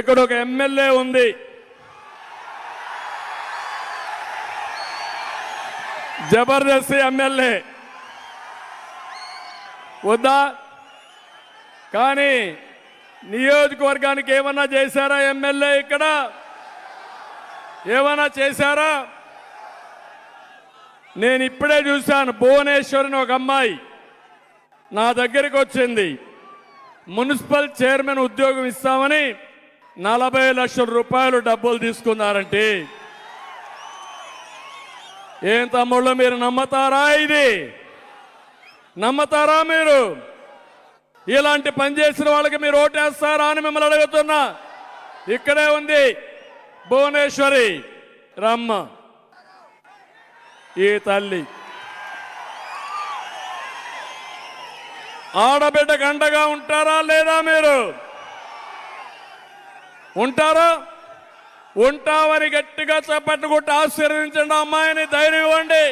ఇక్కడ ఒక ఎమ్మెల్యే ఉంది, జబర్దస్త్ ఎమ్మెల్యే వద్దా? కానీ నియోజకవర్గానికి ఏమన్నా చేశారా ఎమ్మెల్యే? ఇక్కడ ఏమన్నా చేశారా? నేను ఇప్పుడే చూశాను, భువనేశ్వరిని ఒక అమ్మాయి నా దగ్గరికి వచ్చింది. మున్సిపల్ చైర్మన్ ఉద్యోగం ఇస్తామని 40 లక్షల రూపాయలు డబ్బులు తీసుకున్నారంటే ఏం తమ్ముళ్ళు, మీరు నమ్మతారా? ఇది నమ్మతారా? మీరు ఇలాంటి పని చేసిన వాళ్ళకి మీరు ఓటేస్తారా అని మిమ్మల్ని అడుగుతున్నా. ఇక్కడే ఉంది భువనేశ్వరి రమ్మ, ఈ తల్లి ఆడబిడ్డకు అండగా ఉంటారా లేదా? మీరు ఉంటారా? ఉంటామని గట్టిగా చప్పట్లు కొట్టి ఆశీర్వదించండి అమ్మాయిని, ధైర్యం ఇవ్వండి.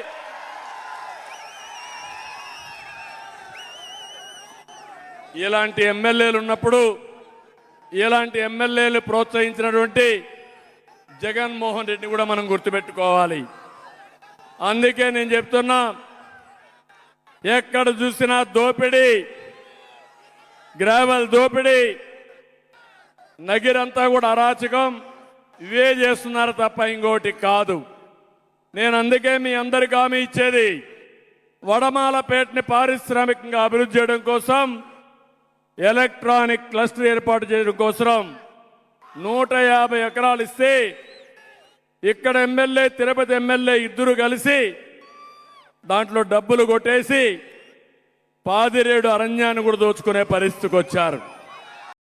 ఇలాంటి ఎమ్మెల్యేలు ఉన్నప్పుడు, ఇలాంటి ఎమ్మెల్యేలు ప్రోత్సహించినటువంటి జగన్మోహన్ రెడ్డిని కూడా మనం గుర్తుపెట్టుకోవాలి. అందుకే నేను చెప్తున్నా, ఎక్కడ చూసినా దోపిడీ, గ్రావెల్ దోపిడీ, నగిరంతా కూడా అరాచకం, ఇవే చేస్తున్నారు తప్ప ఇంకోటి కాదు. నేను అందుకే మీ అందరికి హామీ ఇచ్చేది, వడమాలపేటని పారిశ్రామికంగా అభివృద్ధి చేయడం కోసం, ఎలక్ట్రానిక్ క్లస్టర్ ఏర్పాటు చేయడం కోసం 150 ఎకరాలు ఇస్తే, ఇక్కడ ఎమ్మెల్యే, తిరుపతి ఎమ్మెల్యే ఇద్దరు కలిసి దాంట్లో డబ్బులు కొట్టేసి పాదిరేడు అరణ్యాన్ని కూడా దోచుకునే పరిస్థితికి వచ్చారు.